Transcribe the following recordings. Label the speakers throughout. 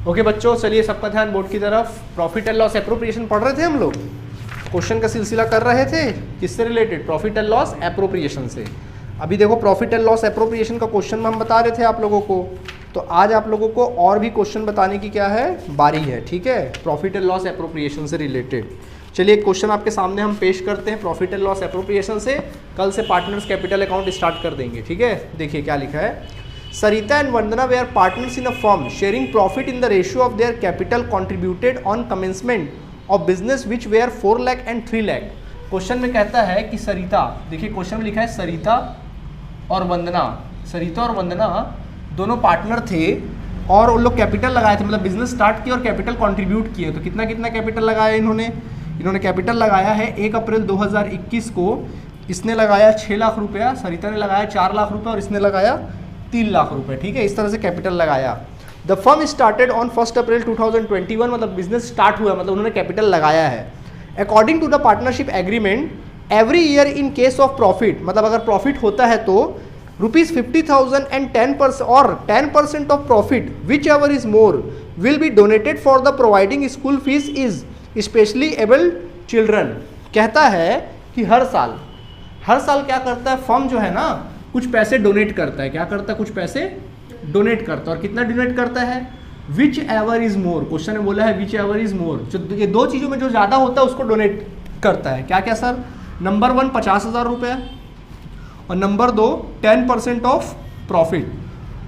Speaker 1: Okay बच्चों, चलिए सबका ध्यान बोर्ड की तरफ। प्रॉफिट एंड लॉस एप्रोप्रिएशन पढ़ रहे थे हम लोग, क्वेश्चन का सिलसिला कर रहे थे, किससे related? Profit and loss appropriation से। अभी देखो प्रॉफिट एंड लॉस एप्रोप्रिएशन का क्वेश्चन हम बता रहे थे आप लोगों को, तो आज आप लोगों को और भी क्वेश्चन बताने की क्या है, बारी है, ठीक है, प्रॉफिट एंड लॉस एप्रोप्रिएशन से रिलेटेड। चलिए एक क्वेश्चन आपके सामने हम पेश करते हैं प्रॉफिट एंड लॉस एप्रोप्रिएशन से। कल से पार्टनर्स कैपिटल अकाउंट स्टार्ट कर देंगे, ठीक है। देखिए क्या लिखा है, Sarita and Vandana were partners in a firm sharing profit in the ratio of their capital contributed on commencement of business which were 4 lakh and 3 lakh। Question में कहता है कि सरिता, देखिए क्वेश्चन में लिखा है सरिता और वंदना दोनों पार्टनर थे और उन लोग कैपिटल लगाए थे, मतलब बिजनेस स्टार्ट किया और कैपिटल कंट्रीब्यूट किए। तो कितना कितना कैपिटल लगाया इन्होंने कैपिटल लगाया है 1 अप्रैल 2021 को। इसने लगाया 6 लाख रुपया, सरिता ने लगाया 4 लाख रुपया और इसने लगाया 3 लाख रुपए, ठीक है। इस तरह से कैपिटल लगाया। The firm started on 1 April 2021, मतलब बिजनेस स्टार्ट हुआ, मतलब उन्होंने कैपिटल लगाया है। According to the partnership agreement every year in case of profit, मतलब अगर प्रॉफिट होता है तो ₹50,000 एंड 10% और 10% of profit which ever is more will be donated for the providing school fees is specially abled children. कहता है कि हर साल क्या करता है फर्म जो है ना, कुछ पैसे डोनेट करता है। क्या करता है? कुछ पैसे डोनेट करता है। और कितना डोनेट करता है? Which ever is more, question ने बोला है विच एवर इज मोर, जो ये दो चीज़ों में जो ज़्यादा होता है उसको डोनेट करता है। क्या क्या सर? नंबर 1 50,000 रुपये और नंबर 2 10% ऑफ प्रॉफिट।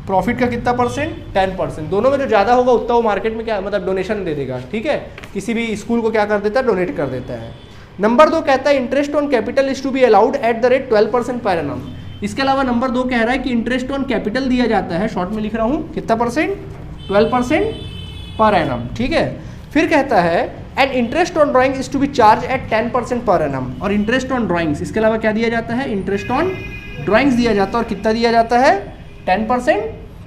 Speaker 1: प्रॉफिट का कितना परसेंट? 10%। दोनों में जो ज़्यादा होगा उतना वो मार्केट में क्या मतलब डोनेशन दे देगा, ठीक है। किसी भी स्कूल को क्या कर देता है? डोनेट कर देता है। नंबर 2 कहता है interest on capital is to be allowed at the rate 12% per annum. इसके अलावा नंबर 2 कह रहा है कि इंटरेस्ट ऑन कैपिटल दिया जाता है, शॉर्ट में लिख रहा हूँ, कितना परसेंट? 12% पर एनम, ठीक है। फिर कहता है and interest on drawing is to be charge at 10% per annum. और इंटरेस्ट ऑन ड्राइंग्स, इसके अलावा क्या दिया जाता है? इंटरेस्ट ऑन ड्राइंग्स दिया जाता है। और कितना दिया जाता है? 10%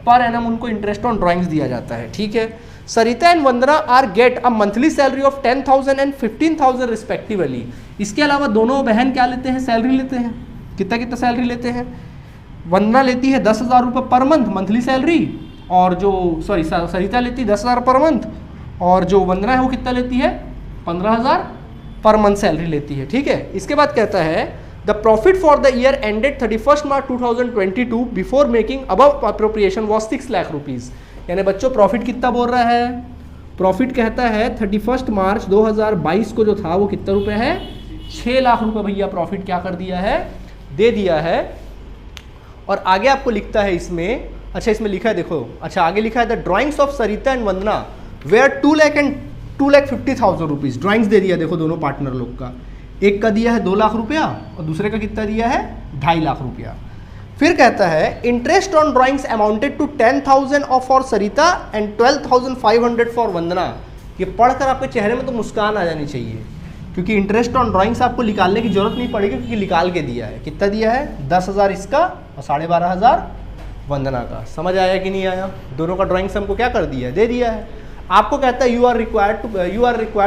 Speaker 1: पर एनम उनको इंटरेस्ट ऑन ड्राइंग्स दिया जाता है, ठीक है। Sarita and Vandana are get a monthly salary of 10,000 and 15,000 respectively. इसके अलावा दोनों बहन क्या लेते हैं? सैलरी लेते हैं। कितना कितना सैलरी लेते हैं? वंदना लेती है 10,000 रुपये पर मंथ मंथली सैलरी, और जो सरिता लेती है 10,000 पर मंथ, और जो वंदना है वो कितना लेती है? 15,000 पर मंथ सैलरी लेती है, ठीक है। इसके बाद कहता है the profit for the year ended 31 March 2022 before making above appropriation was 6 lakh rupees. यानी बच्चों प्रॉफिट कितना बोल रहा है? प्रॉफिट कहता है 31 मार्च 2022 को जो था वो कितना रुपये है? 6 लाख रुपये भैया प्रॉफिट क्या कर दिया है? दे दिया है। और आगे आपको लिखता है इसमें, अच्छा इसमें लिखा है देखो, अच्छा आगे लिखा है the drawings of Sarita and Vandana were 2 lakh and 2,50,000 rupees. Drawings दे दिया देखो दोनों पार्टनर लोग का, एक का दिया है 2 लाख रुपया और दूसरे का कितना दिया है? 2.5 लाख रुपया। फिर कहता है interest on drawings amounted to 10,000 of for Sarita and 12,500 for Vandana. ये पढ़कर आपके चेहरे में तो मुस्कान आ जानी चाहिए, क्योंकि इंटरेस्ट ऑन ड्राइंग्स आपको निकालने की जरूरत नहीं पड़ेगी, क्योंकि निकाल के दिया है। कितना दिया है? 10,000 इसका और 12,500 वंदना का। समझ आया कि नहीं आया? दोनों का ड्राइंग्स हमको क्या कर दिया है? दे दिया है। आपको कहता है you are required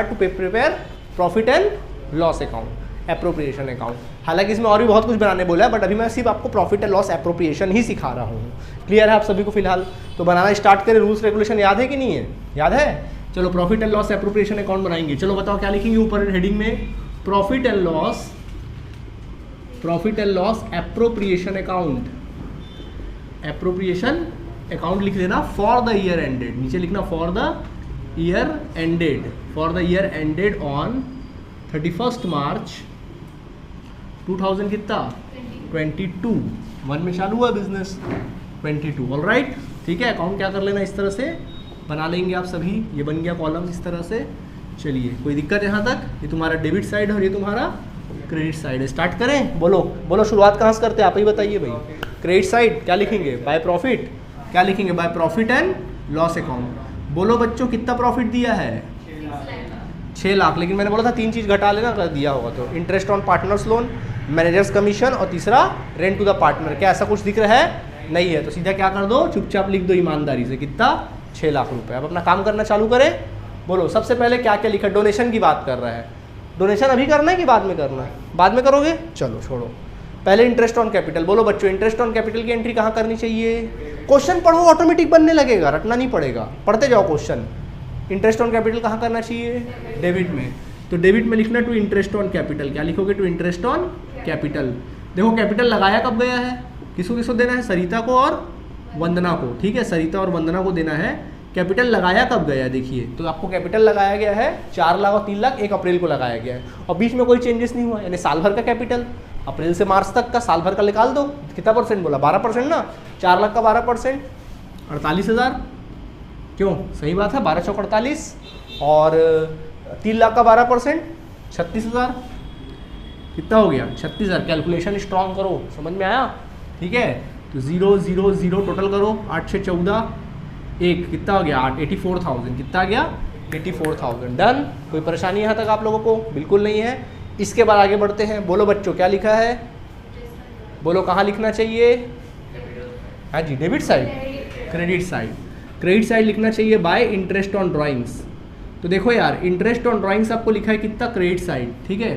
Speaker 1: to prepare profit and loss account, appropriation account. हालांकि इसमें और भी बहुत कुछ बनाने बोला है, बट अभी मैं सिर्फ आपको प्रॉफिट एंड लॉस एप्रोप्रिएशन ही सिखा रहा हूँ। क्लियर है आप सभी को फिलहाल? तो बनाना स्टार्ट करें। रूल्स रेगुलेशन याद है कि नहीं है? याद है? चलो profit and loss appropriation account बनाएंगे। चलो बताओ क्या लिखेंगे ऊपर हेडिंग में? Profit and loss appropriation account. Appropriation account लिख देना फॉर द ईयर एंडेड, नीचे लिखना for the year ended on 31 मार्च 2000 कितना? 22। 1 में चालू हुआ बिजनेस, 22। ऑल राइट, ठीक है। अकाउंट क्या कर लेना इस तरह से बना लेंगे आप सभी। ये बन गया कॉलम इस तरह से। चलिए कोई दिक्कत यहाँ तक? ये तुम्हारा डेबिट साइड है और ये तुम्हारा क्रेडिट साइड है। स्टार्ट करें? बोलो शुरुआत कहाँ से करते हैं? आप ही बताइए भाई। क्रेडिट साइड क्या लिखेंगे? By profit. क्या लिखेंगे? By profit and loss account. बोलो बच्चों कितना प्रॉफिट दिया है? 6 लाख। लेकिन मैंने बोला था 3 चीज़ घटा लेना अगर दिया होगा तो। Interest on partners loan, managers commission और तीसरा रेंट टू द पार्टनर। क्या ऐसा कुछ दिख रहा है? नहीं है। तो सीधा क्या कर दो? चुपचाप लिख दो ईमानदारी से कितना? 6 लाख रुपए। अब अपना काम करना चालू करें। बोलो सबसे पहले क्या क्या लिखा? डोनेशन की बात कर रहा है। डोनेशन अभी करना है कि बाद में करना है? बाद में करोगे? चलो छोड़ो। पहले इंटरेस्ट ऑन कैपिटल, बोलो बच्चों इंटरेस्ट ऑन कैपिटल की एंट्री कहाँ करनी चाहिए? क्वेश्चन पढ़ो ऑटोमेटिक बनने लगेगा, रटना नहीं पड़ेगा, पढ़ते जाओ क्वेश्चन। इंटरेस्ट ऑन कैपिटल कहाँ करना चाहिए? डेबिट में। तो डेबिट में लिखना टू इंटरेस्ट ऑन कैपिटल, क्या लिखोगे? To interest on capital. देखो कैपिटल लगाया कब गया है, किसको किसको देना है? सरिता को और वंदना को, ठीक है, सरिता और वंदना को देना है। कैपिटल लगाया कब गया देखिए, तो आपको कैपिटल लगाया गया है 4 लाख और 3 लाख 1 अप्रैल को लगाया गया है, और बीच में कोई चेंजेस नहीं हुआ, यानी साल भर का कैपिटल अप्रैल से मार्च तक का साल भर का निकाल दो। कितना परसेंट बोला? 12% ना, 4 लाख का 12%, 48,000। क्यों? सही बात है, 12 चौक 48, और 3 लाख का 12%, 36,000। कितना हो गया? 36,000। कैलकुलेशन स्ट्रॉन्ग करो, समझ में आया? ठीक है, तो 0 0 0 टोटल करो, 8 से 14 1, कितना हो गया? 8, 84,000। कितना आ गया? 84,000। डन। कोई परेशानी यहाँ तक आप लोगों को? बिल्कुल नहीं है। इसके बाद आगे बढ़ते हैं। बोलो बच्चों क्या लिखा है? बोलो कहाँ लिखना चाहिए? हाँ जी, debit side, credit side. Credit side लिखना चाहिए बाय इंटरेस्ट ऑन ड्राइंग्स। तो देखो यार, इंटरेस्ट ऑन ड्राइंग्स आपको लिखा है कितना? क्रेडिट साइड, ठीक है,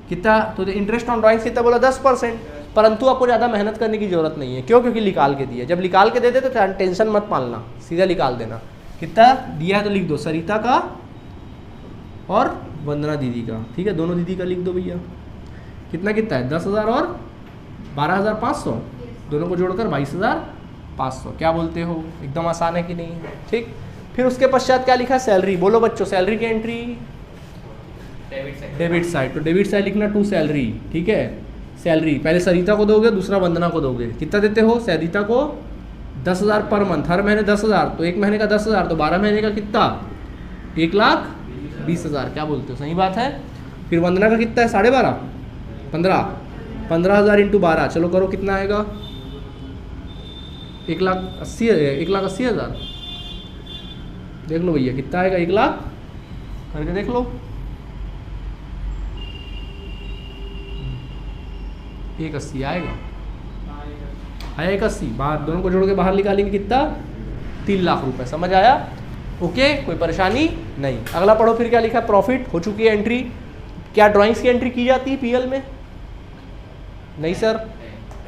Speaker 1: कितना? तो इंटरेस्ट ऑन ड्राइंग्स कितना बोला? 10%। परंतु आपको ज़्यादा मेहनत करने की जरूरत नहीं है। क्यों? क्योंकि निकाल के दिया। जब निकाल के दे दे तो टेंशन मत पालना, सीधा निकाल देना। कितना दिया है तो लिख दो, सरिता का और वंदना दीदी का, ठीक है, दोनों दीदी का लिख दो भैया। कितना कितना है? 10,000 और 12,500, दोनों को जोड़कर 22,500। क्या बोलते हो? एकदम आसान है कि नहीं? ठीक। फिर उसके पश्चात क्या लिखा? सैलरी। बोलो बच्चों सैलरी की एंट्री डेबिट साइड। तो डेबिट साइड लिखना टू सैलरी, ठीक है, सैलरी। पहले सरिता को दोगे, दूसरा वंदना को दोगे। कितना देते हो? सरिता को 10,000 पर मंथ, हर महीने 10,000, तो एक महीने का 10,000, तो 12 महीने का कितना? 1,20,000। क्या बोलते हो? सही बात है। फिर वंदना का कितना है? 12.5, 15,000 इंटू 12, चलो करो कितना आएगा? 1,80,000। देख लो भैया कितना आएगा? 1 लाख करके देख लो। 1,80 आएगा, आया 1,80। बाहर दोनों को जोड़ के बाहर निकालेंगे कितना? 3 लाख रुपए। समझ आया? ओके, कोई परेशानी नहीं। अगला पढ़ो फिर क्या लिखा है? प्रॉफिट हो चुकी है एंट्री। क्या ड्राइंग्स की एंट्री की जाती है पीएल में? नहीं सर।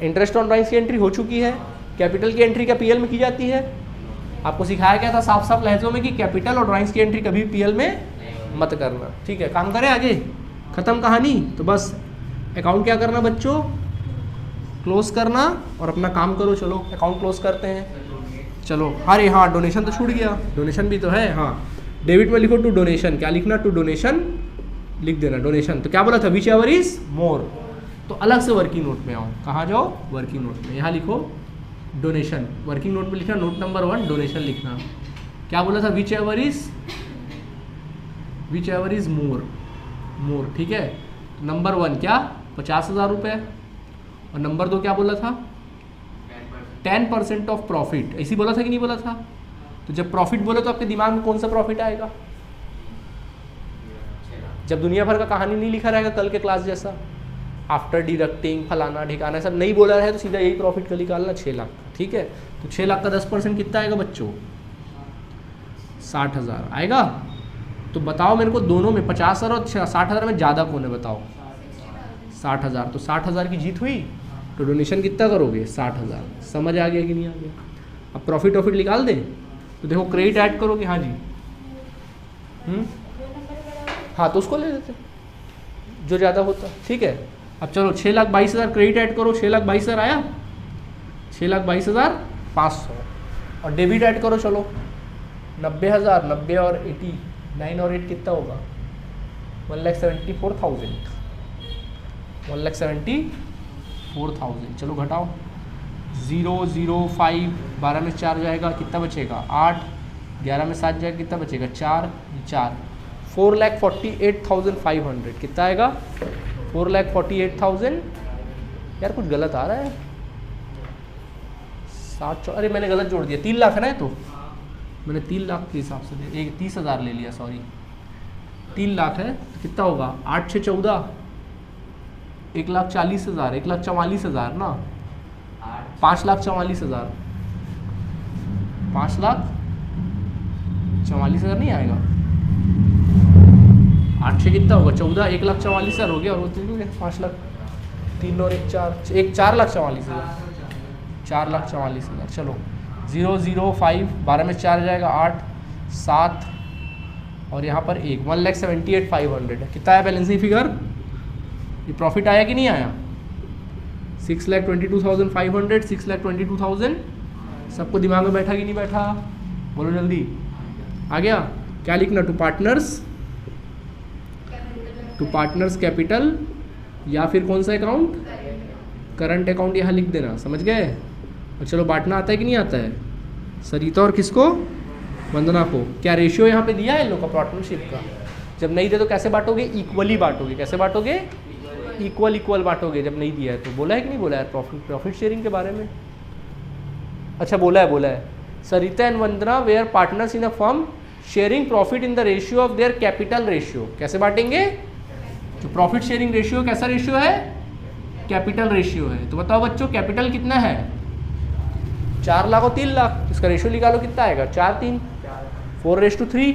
Speaker 1: इंटरेस्ट ऑन ड्राइंग्स की एंट्री हो चुकी है। कैपिटल की एंट्री क्या पीएल में की जाती है? आपको सिखाया गया था साफ साफ लहजों में कि कैपिटल और ड्राइंग्स की एंट्री कभी पीएल में मत करना, ठीक है। काम करें आगे, खत्म कहानी। तो बस अकाउंट क्या करना बच्चों? क्लोज करना और अपना काम करो। चलो अकाउंट क्लोज करते हैं। चलो, अरे हाँ, डोनेशन तो छूट गया, डोनेशन भी तो है। हाँ, डेबिट में लिखो टू डोनेशन। क्या लिखना? टू डोनेशन लिख देना, डोनेशन। तो क्या बोला था? Which ever is more. तो अलग से वर्किंग नोट में आओ। कहाँ जाओ? वर्किंग नोट में। यहाँ लिखो डोनेशन। वर्किंग नोट में लिखना, नोट नंबर 1 डोनेशन लिखना। क्या बोला था? विच एवर इज मोर, ठीक है। नंबर 1 क्या? 50,000 रुपये, और नंबर 2 क्या बोला था? 10% ऑफ प्रॉफिट। ऐसी बोला था कि नहीं बोला था? तो जब प्रॉफिट बोले तो आपके दिमाग में कौन सा प्रॉफिट आएगा? जब दुनिया भर का कहानी नहीं लिखा रहेगा कल के क्लास जैसा, आफ्टर डिडक्टिंग फलाना ढिकाना सब नहीं बोला है, तो सीधा यही प्रॉफिट का निकालना 6 लाख, ठीक है। तो 6 लाख का 10% कितना आएगा बच्चों? 60,000 आएगा। तो बताओ मेरे को, दोनों में 50,000 और 60,000 में ज़्यादा कौन है बताओ? 60,000। तो 60,000 की जीत हुई, तो डोनेशन कितना करोगे? 60,000। समझ आ गया कि नहीं आ गया? अब प्रॉफिट वॉफिट निकाल दें। तो देखो क्रेडिट ऐड करोगे, हाँ जी, हाँ, तो उसको ले लेते जो ज़्यादा होता, ठीक है। अब चलो 6,22,000 क्रेडिट ऐड करो। 6,22,000 आया, 6,22,500। और डेबिट ऐड करो, चलो 90,000, 90 और 80, 9 और 8 कितना होगा? 1,74,000, 1,74,000। चलो घटाओ, 0 0 5, 12 में 4 जाएगा, कितना बचेगा? 8, 11 में 7 जाएगा, कितना बचेगा? 4 4, 4,48,500। कितना आएगा? 4,48,000। यार कुछ गलत आ रहा है, 7, अरे मैंने गलत जोड़ दिया, 3 लाख है ना, तो मैंने 3 लाख के हिसाब से 30,000 ले लिया, सॉरी, 3 लाख है। तो कितना होगा? 8 से 14, 1,40,000, 1,44,000 ना, 5,44,000, 5,44,000 नहीं आएगा। 8 से कितना होगा? 14, 1,44,000 हो गया, और वो 5 लाख। 3 और 1 4, एक 4,44,000, 4,44,000। चलो 0 0 5, 12 में 4 जाएगा 8 7 और यहाँ पर 1, 1,78,500 है। कितना आया बैलेंसिंग फिगर? ये प्रॉफिट आया कि नहीं आया? 6,22,500, 6,22,000। सबको दिमाग में बैठा कि नहीं बैठा? बोलो जल्दी। आ गया? क्या लिखना? टू पार्टनर्स कैपिटल या फिर कौन सा अकाउंट? करंट अकाउंट यहाँ लिख देना, समझ गए? और चलो बांटना आता है कि नहीं आता है? सरिता और किसको? वंदना को। क्या रेशियो यहाँ पे दिया है इन लोग का पार्टनरशिप का? जब नहीं दे तो कैसे बांटोगे? इक्वली बांटोगे। कैसे बांटोगे? इक्वल बांटोगे। जब नहीं दिया है तो बोला है कि नहीं बोला है प्रॉफिट शेयरिंग के बारे में? अच्छा बोला है। Sarita and Vandana were partners in a firm sharing profit in the ratio of their capital ratio. कैसे बांटेंगे? तो प्रॉफिट शेयरिंग रेशियो कैसा रेशियो है? कैपिटल रेशियो है। तो बताओ बच्चों कैपिटल कितना है? 4 लाख और 3 लाख। इसका रेशियो निकालो कितना आएगा? 4 3, 4:3।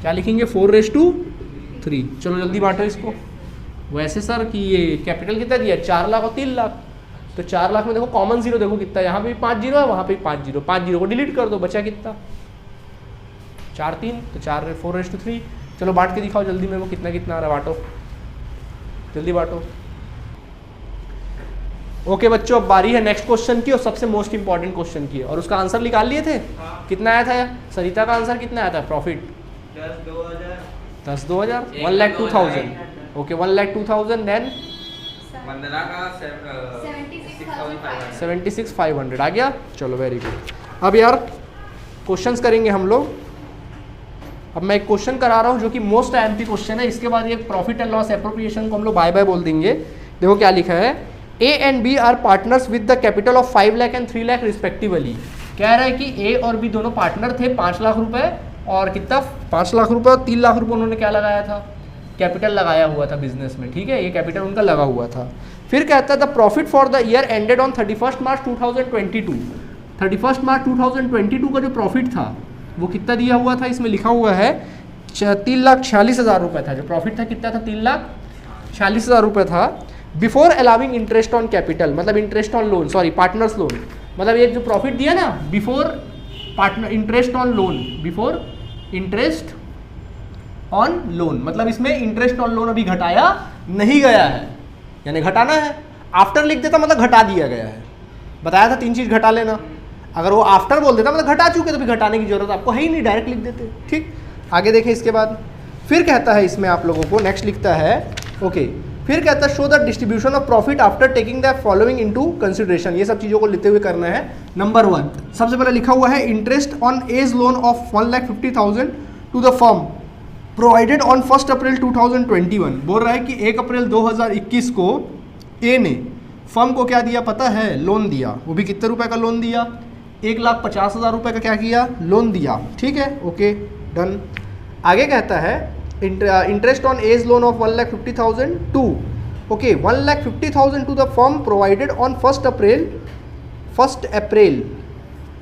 Speaker 1: क्या लिखेंगे? 4:3। चलो जल्दी बांटो इसको। वैसे सर कि ये कैपिटल कितना दिया? 4 लाख और 3 लाख। तो 4 लाख में देखो कॉमन जीरो देखो कितना, यहाँ पे भी 5 जीरो है, वहाँ पे भी 5 जीरो। 5 जीरो को डिलीट कर दो, बचा कितना? 4 3, तो 4:3। चलो बांट के दिखाओ जल्दी मेरे को कितना कितना आ रहा है। बांटो जल्दी बांटो। ओके बच्चों, अब बारी है नेक्स्ट क्वेश्चन की और सबसे मोस्ट इंपॉर्टेंट क्वेश्चन की। और उसका आंसर निकाल लिए थे? कितना आया था? सरिता का आंसर कितना आया था? प्रॉफिट 10 2,000, 1,02,000। ओके 1,02,000। देन
Speaker 2: वंदना का
Speaker 1: 76,500 आ गया। चलो वेरी गुड। अब यार क्वेश्चंस करेंगे हम लोग। अब मैं एक क्वेश्चन करा रहा हूँ जो कि मोस्ट आईएमपी क्वेश्चन है। इसके बाद ये प्रॉफिट एंड लॉस एप्रोप्रिएशन को हम लोग बाय बाय बोल देंगे। देखो क्या लिखा है। A and B are partners with the capital of 5 lakh and 3 lakh respectively. कह रहा है कि ए और बी दोनों पार्टनर थे, 5 लाख रुपए और कितना? 5 लाख रुपए और 3 लाख रुपए उन्होंने क्या लगाया था? कैपिटल लगाया हुआ था बिजनेस में। ठीक है, ये कैपिटल उनका लगा हुआ था। फिर कहता है the profit for the year ended on 31 मार्च 2022। 31 मार्च 2022 का जो प्रॉफिट था वो कितना दिया हुआ था? इसमें लिखा हुआ है 3,46,000 रुपये था। जो प्रॉफिट था कितना था? 3,46,000 रुपये था। Before allowing interest on capital, मतलब interest on loan, sorry partners loan, मतलब ये जो प्रॉफिट दिया ना before partner interest on loan, before interest on loan, मतलब इसमें इंटरेस्ट ऑन लोन अभी घटाया नहीं गया है, यानी घटाना है। आफ्टर लिख देता मतलब घटा दिया गया है। बताया था 3 चीज़ घटा लेना। अगर वो आफ्टर बोल देता मतलब घटा चुके तो फिर घटाने की जरूरत आपको है ही नहीं, डायरेक्ट लिख देते। ठीक, आगे देखें इसके बाद। फिर कहता है इसमें आप लोगों को नेक्स्ट लिखता है ओके। फिर कहता है show the distribution of profit after taking the following into consideration. ये सब चीज़ों को लेते हुए करना है। नंबर 1 सबसे पहले लिखा हुआ है interest on as loan of 1,50,000 to the firm provided on 1 April 2021। बोल रहा है कि 1 अप्रैल 2021 को ए ने फर्म को क्या दिया पता है? लोन दिया। वो भी कितने रुपए का लोन दिया? 1,50,000 रुपये का क्या किया? लोन दिया। ठीक है, ओके डन। आगे कहता है interest on as loan of 1,50,000 to okay 1,50,000 to the firm provided on 1 April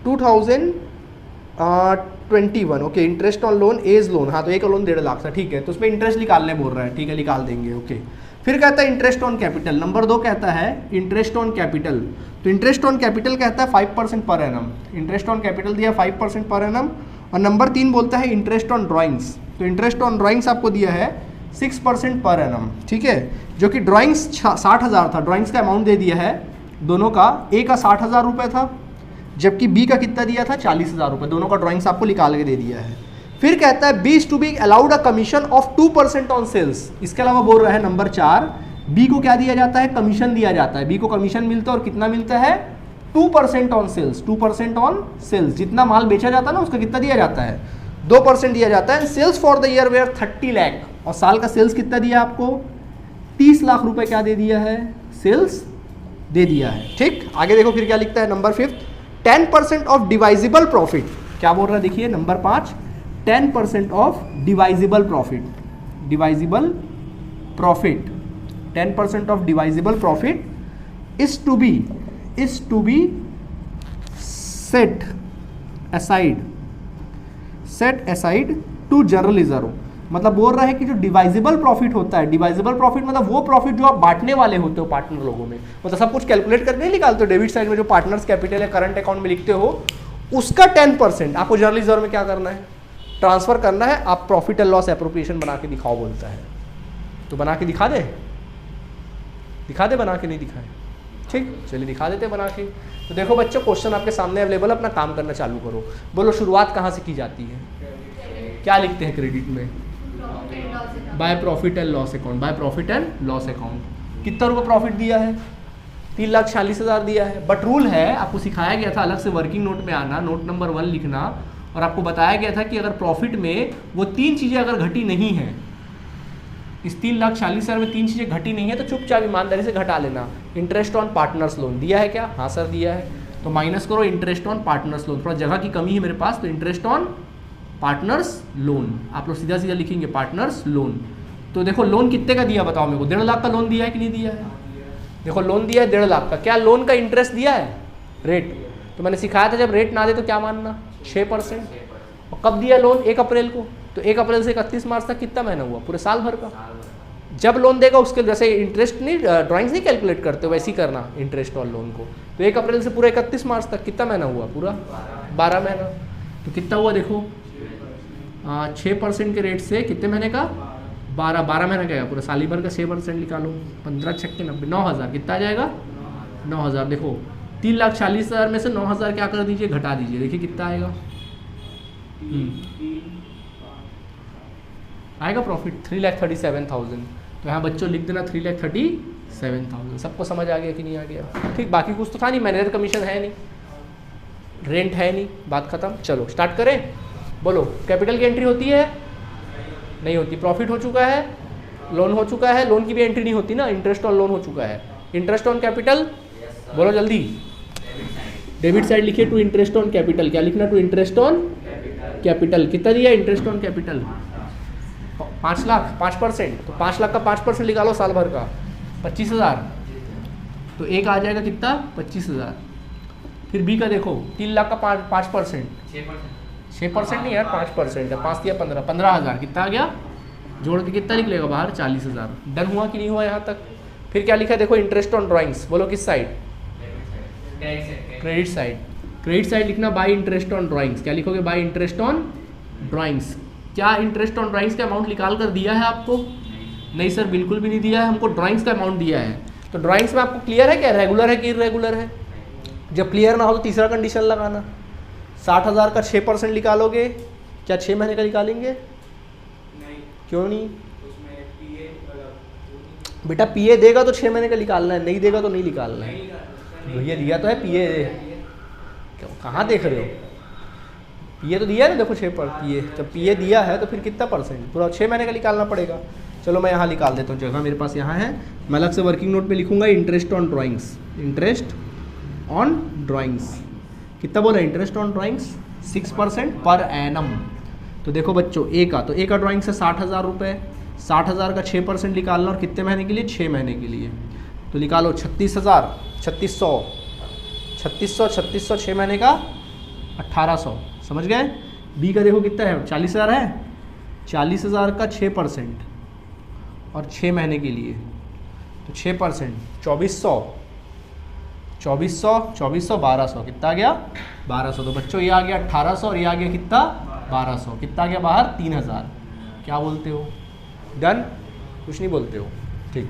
Speaker 1: 2021। Okay interest on loan as loan, हाँ तो एक लोन 1.5 लाख था। ठीक है, तो उसमें इंटरेस्ट निकालने बोल रहा है। ठीक है, निकाल देंगे। ओके फिर कहता है इंटरेस्ट ऑन कैपिटल। नंबर 2 कहता है इंटरेस्ट ऑन कैपिटल। तो इंटरेस्ट ऑन कैपिटल कहता है 5% per annum. Interest on capital दिया 5% पर एनम। और नंबर 3 बोलता है इंटरेस्ट ऑन ड्राइंग्स। तो इंटरेस्ट ऑन ड्राइंग्स आपको दिया है 6% पर एनम। ठीक है, जो कि ड्राइंग्स 60,000 था। ड्राइंग्स का अमाउंट दे दिया है दोनों का। ए का 60,000 रुपये था जबकि बी का कितना दिया था? 40,000 रुपये। दोनों का ड्राइंग्स आपको निकाल के दे दिया है। फिर कहता है B is to be allowed a commission of 2% on sales. इसके अलावा बोल रहा है नंबर 4 बी को क्या दिया जाता है? कमीशन दिया जाता है। बी को कमीशन मिलता है और कितना मिलता है? 2% ऑन सेल्स। 2% ऑन सेल्स, जितना माल बेचा जाता है ना उसका कितना दिया जाता है? 2% दिया जाता है। Sales for the year were 30 lakh. और साल का सेल्स कितना दिया आपको? 30 लाख रुपए क्या दे दिया है? सेल्स दे दिया है। ठीक, आगे देखो फिर क्या लिखता है नंबर 5 10% ऑफ डिवाइजिबल प्रॉफिट। क्या बोल रहा है देखिए number 5 10% of divisible profit. Divisible profit 10% of divisible profit is to be set aside to general reserve। मतलब बोल रहा है कि जो डिवाइजिबल प्रॉफिट होता है, डिवाइजिबल प्रॉफिट मतलब वो प्रॉफिट जो आप बांटने वाले होते हो पार्टनर लोगों में, मतलब सब कुछ कैलकुलेट करके नहीं निकालते हो, डेबिट साइड में जो पार्टनर्स कैपिटल या करंट अकाउंट में लिखते हो उसका 10% आपको जनरल रिजर्व में क्या करना है, ट्रांसफर करना है। आप प्रॉफिट एंड लॉस एप्रोप्रिएशन बना के दिखाओ बोलता है, तो बना के दिखा दे, दिखा दे बना के, नहीं दिखाए ठीक, चलिए दिखा देते बना के। तो देखो बच्चों क्वेश्चन आपके सामने अवेलेबल, अपना काम करना चालू करो। बोलो शुरुआत कहाँ से की जाती है, क्या लिखते हैं क्रेडिट में, by profit and loss account, by profit and loss account. कितना रुपये प्रॉफिट दिया है, 3,46,000 दिया है। बट रूल है, आपको सिखाया गया था अलग से वर्किंग नोट में आना, नोट नंबर 1 लिखना, और आपको बताया गया था कि अगर प्रॉफिट में वो 3 चीज़ें अगर घटी नहीं है, इस 3,46,000 में 3 चीज़ें घटी नहीं है तो चुपचाप ईमानदारी से घटा लेना। इंटरेस्ट ऑन पार्टनर्स लोन दिया है क्या, हाँ सर दिया है, तो माइनस करो इंटरेस्ट ऑन पार्टनर्स लोन। थोड़ा जगह की कमी है मेरे पास, तो इंटरेस्ट ऑन पार्टनर्स लोन, आप लोग सीधा सीधा लिखेंगे पार्टनर्स लोन। तो देखो लोन कितने का दिया बताओ मेरे को, 1.5 लाख का लोन दिया है कि नहीं दिया है, देखो लोन दिया है 1.5 लाख का, क्या लोन का इंटरेस्ट दिया है, रेट, तो मैंने सिखाया था जब रेट ना दे तो क्या मानना, 6%। और कब दिया लोन, 1 अप्रैल को, तो 1 अप्रैल से 31 मार्च तक कितना महीना हुआ, पूरे साल भर का। जब लोन देगा उसके जैसे इंटरेस्ट नहीं, ड्राइंग्स नहीं कैलकुलेट करते वैसे ही करना इंटरेस्ट और लोन को, तो 1 अप्रैल से पूरा 31 मार्च तक कितना महीना हुआ, पूरा 12 महीना। तो कितना हुआ देखो, 6% के रेट से कितने महीने का, 12 महीने का, पूरा साल भर का 6% निकालो, 15 छक्के 90, 9,000 कितना आ जाएगा, 9,000। देखो 3,40,000 में से 9,000 क्या कर दीजिए, घटा दीजिए, देखिए कितना आएगा, आएगा प्रॉफिट 3,37,000। तो यहाँ बच्चों लिख देना 3,37,000। सबको समझ आ गया कि नहीं आ गया, ठीक। बाकी कुछ तो था नहीं, मैनेजर कमीशन है नहीं, रेंट है नहीं, बात खत्म। चलो स्टार्ट करें, बोलो कैपिटल की एंट्री होती है, नहीं होती, प्रॉफिट हो चुका है, लोन हो चुका है, लोन की भी एंट्री नहीं होती ना, इंटरेस्ट ऑन लोन हो चुका है, इंटरेस्ट ऑन कैपिटल, बोलो जल्दी, डेबिट साइड लिखिए टू इंटरेस्ट ऑन कैपिटल, क्या लिखना, टू इंटरेस्ट ऑन कैपिटल। कितना दिया इंटरेस्ट ऑन कैपिटल, 5 लाख, 5%, तो 5 लाख का 5% निकालो साल भर का 25,000, तो एक आ जाएगा कितना, 25,000। फिर बी का देखो 3 लाख का 5%, 6% नहीं यार 5% है, 5 या 15,000 कितना आ गया, जोड़ के कितना निकलेगा बाहर, 40,000। डन हुआ कि नहीं हुआ यहाँ तक। फिर क्या लिखा है देखो, इंटरेस्ट ऑन ड्राइंग्स, बोलो किस side, credit side, credit side लिखना बाय इंटरेस्ट ऑन ड्राइंग्स, क्या लिखोगे, बाय इंटरेस्ट ऑन ड्राइंग्स। क्या इंटरेस्ट ऑन ड्राइंग्स का अमाउंट निकाल कर दिया है आपको, नहीं सर बिल्कुल भी नहीं दिया है, हमको ड्राइंग्स का अमाउंट दिया है। तो ड्राइंग्स में आपको क्लियर है क्या, रेगुलर है कि इरेगुलर है। जब क्लियर ना हो तो तीसरा कंडीशन लगाना, 60,000 का 6% निकालोगे, क्या 6 महीने का निकालेंगे, नहीं, क्यों नहीं, बेटा पीए देगा तो 6 महीने का निकालना है, नहीं देगा तो नहीं निकालना है। भैया दिया तो है पीए, कहाँ देख रहे हो, पीए तो दिया है ना, देखो 6 पर पीए, जब पीए दिया है तो फिर कितना %, पूरा 6 महीने का निकालना पड़ेगा। चलो मैं यहाँ निकाल देता हूँ, जगह मेरे पास यहाँ है, मैं अलग से वर्किंग नोट पे लिखूंगा interest on drawings, interest on drawings कितना बोला, interest on drawings 6% per annum. तो देखो बच्चों ए का, तो ए का ड्राइंग से 60,000 रुपये, 60,000 का 6% निकालना, और कितने महीने के लिए, 6 महीने के लिए। तो निकालो 36,000, 3600, 3600 6 महीने का 1800, समझ गए। बी का देखो कितना है, 40,000 है, 40,000 का 6% और 6 महीने के लिए, तो 6% 2400, 1200 कितना आ गया, 1200। तो बच्चों ये आ गया 1800 और ये आ गया कितना, 1200, कितना आ गया बाहर, 3000। क्या बोलते हो, डन, कुछ नहीं बोलते हो, ठीक।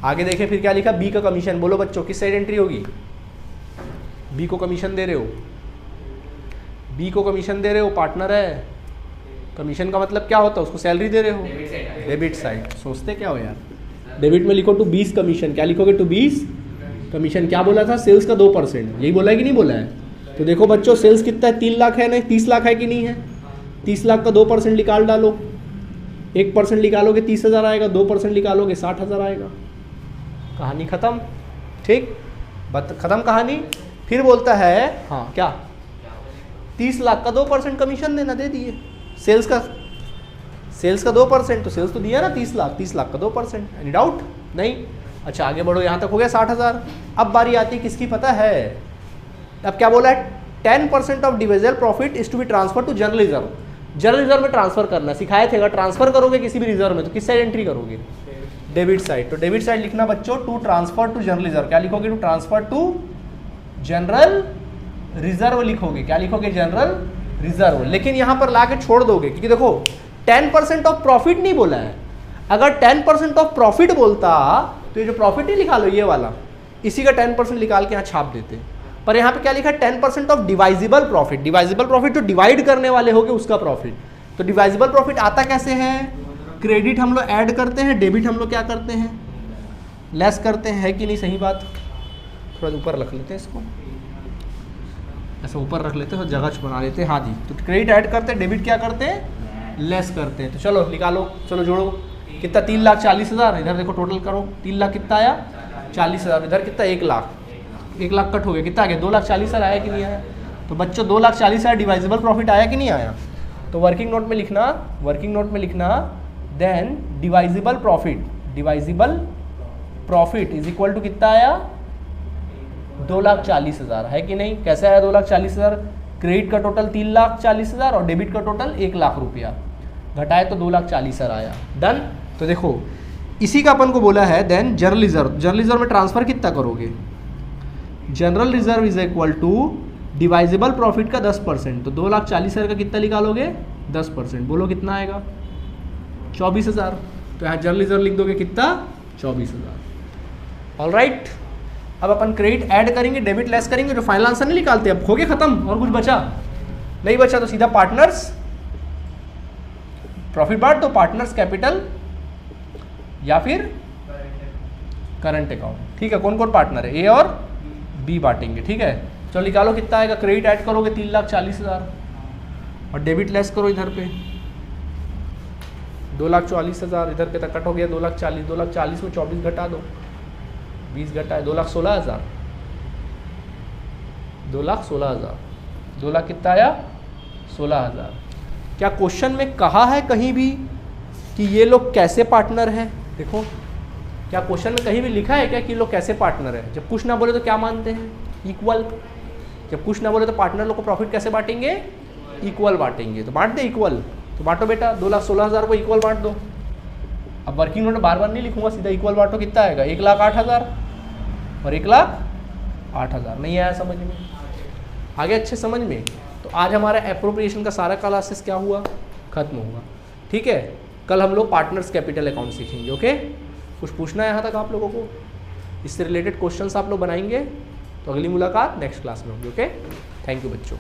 Speaker 1: आगे देखें फिर क्या लिखा, बी का कमीशन, बोलो बच्चों किस साइड एंट्री होगी, बी को कमीशन दे रहे हो, बी को कमीशन दे रहे हो, पार्टनर है, कमीशन का मतलब क्या होता है, उसको सैलरी दे रहे हो, डेबिट साइड। सोचते क्या हो यार, डेबिट में लिखो टू 20 कमीशन, क्या लिखोगे, टू 20 कमीशन। क्या बोला था, सेल्स का 2%, यही बोला है कि नहीं बोला है। तो देखो बच्चों सेल्स कितना है, 3 लाख है, नहीं 30 लाख है कि नहीं है, 30 लाख का 2% निकाल डालो, 1% निकालोगे 30,000 आएगा, 2% निकालोगे 60,000 आएगा, कहानी खत्म, ठीक, खत्म कहानी। फिर बोलता है हाँ क्या, 30 लाख का 2% कमीशन देना, दे दिए। सेल्स का 2%, तो सेल्स तो दिया ना 30 लाख का 2%, एनी डाउट नहीं। अच्छा आगे बढ़ो, यहाँ तक हो गया 60,000। अब बारी आती है किसकी, पता है, अब क्या बोला है, 10% of divisible profit is to be transfer to general reserve. General reserve में ट्रांसफर करना सिखाए थे, अगर ट्रांसफर करोगे किसी भी रिजर्व में तो किस साइड एंट्री करोगे, डेबिट साइड। तो डेबिट साइड लिखना बच्चों, to transfer to general reserve, क्या लिखोगे, to transfer to general reserve लिखोगे, क्या लिखोगे, जनरल रिजर्व। लेकिन यहां पर ला के छोड़ दोगे क्योंकि देखो 10% ऑफ प्रॉफिट नहीं बोला है, अगर 10% ऑफ प्रॉफिट बोलता तो ये जो प्रॉफिट ही लिखा लो ये वाला, इसी का 10% निकाल के यहाँ छाप देते। पर यहाँ पे क्या लिखा है, 10% of divisible profit. Divisible profit जो डिवाइड करने वाले होगे उसका प्रॉफिट। तो डिवाइजिबल प्रॉफिट आता कैसे है, क्रेडिट हम लोग ऐड करते हैं, डेबिट हम लोग क्या करते हैं, लेस करते हैं, है कि नहीं, सही बात। थोड़ा ऊपर रख लेते हैं इसको, ऐसा ऊपर रख लेते हैं और जगह बना लेते हैं। हाँ जी, तो क्रेडिट ऐड करते हैं, डेबिट क्या करते हैं, लेस करते हैं। तो चलो निकालो, चलो जोड़ो, कितना 3,40,000, इधर देखो टोटल करो, 3 लाख कितना आया, 40,000, इधर कितना 1 लाख, 1 लाख कट हो गया, कितना आ गया, 2,40,000 आया कि नहीं आया। तो बच्चों 2,40,000 डिवाइजिबल प्रॉफिट आया कि नहीं आया। तो वर्किंग नोट में लिखना, वर्किंग नोट में लिखना then divisible profit is equal to कितना आया, 2,40,000, है कि नहीं। कैसे आया 2,40,000, क्रेडिट का टोटल 3,40,000 और डेबिट का टोटल 1 लाख रुपया, घटाए तो 2,40,000 आया। डन। तो देखो इसी का अपन को बोला है then general reserve. General reserve में ट्रांसफर कितना करोगे, general reserve is equal to divisible profit का 10%। तो 2,40,000 का कितना निकालोगे, 10%, बोलो कितना आएगा, 24,000। तो यहाँ जनरल रिजर्व लिख दोगे कितना, 24,000। ऑलराइट, अब अपन क्रेडिट ऐड करेंगे, डेबिट लेस करेंगे, जो फाइनल आंसर नहीं निकालते, अब हो गया खत्म, और कुछ बचा नहीं बचा, तो सीधा पार्टनर्स प्रॉफिट बांट दो, पार्टनर्स कैपिटल या फिर करंट अकाउंट। ठीक है, कौन कौन पार्टनर है, ए और बी बांटेंगे। ठीक है, चलो निकालो कितना आएगा, क्रेडिट ऐड करोगे 3,40,000 और डेबिट लेस करो इधर पे 2,40,000, इधर पे तक कट हो गया 2,40,000, 2,40,000 में 24 घटा दो, 20 घटा है 2,16,000, 2,16,000, 2 लाख कितना आया, 16,000। क्या क्वेश्चन में कहा है कहीं भी कि ये लोग कैसे पार्टनर हैं, देखो क्या क्वेश्चन में कहीं भी लिखा है क्या कि ये लोग कैसे पार्टनर है। जब कुछ ना बोले तो क्या मानते हैं, इक्वल। जब कुछ ना बोले तो पार्टनर लोग को प्रॉफिट कैसे बांटेंगे, इक्वल बांटेंगे। तो बांट दे इक्वल, तो बांटो बेटा, 2,16,000 को इक्वल बांट दो। अब वर्किंग नोट बार बार नहीं लिखूंगा, सीधा इक्वल बांटो, कितना आएगा, 1,08,000 और 1,08,000। नहीं आया समझ में, आगे अच्छे समझ में। तो आज हमारा एप्रोप्रिएशन का सारा क्लासेस क्या हुआ, खत्म हुआ। ठीक है, कल हम लोग पार्टनर्स कैपिटल अकाउंट सीखेंगे। ओके, कुछ पूछना है यहाँ तक आप लोगों को, इससे रिलेटेड क्वेश्चंस आप लोग बनाएंगे। तो अगली मुलाकात नेक्स्ट क्लास में होगी। ओके, थैंक यू बच्चों।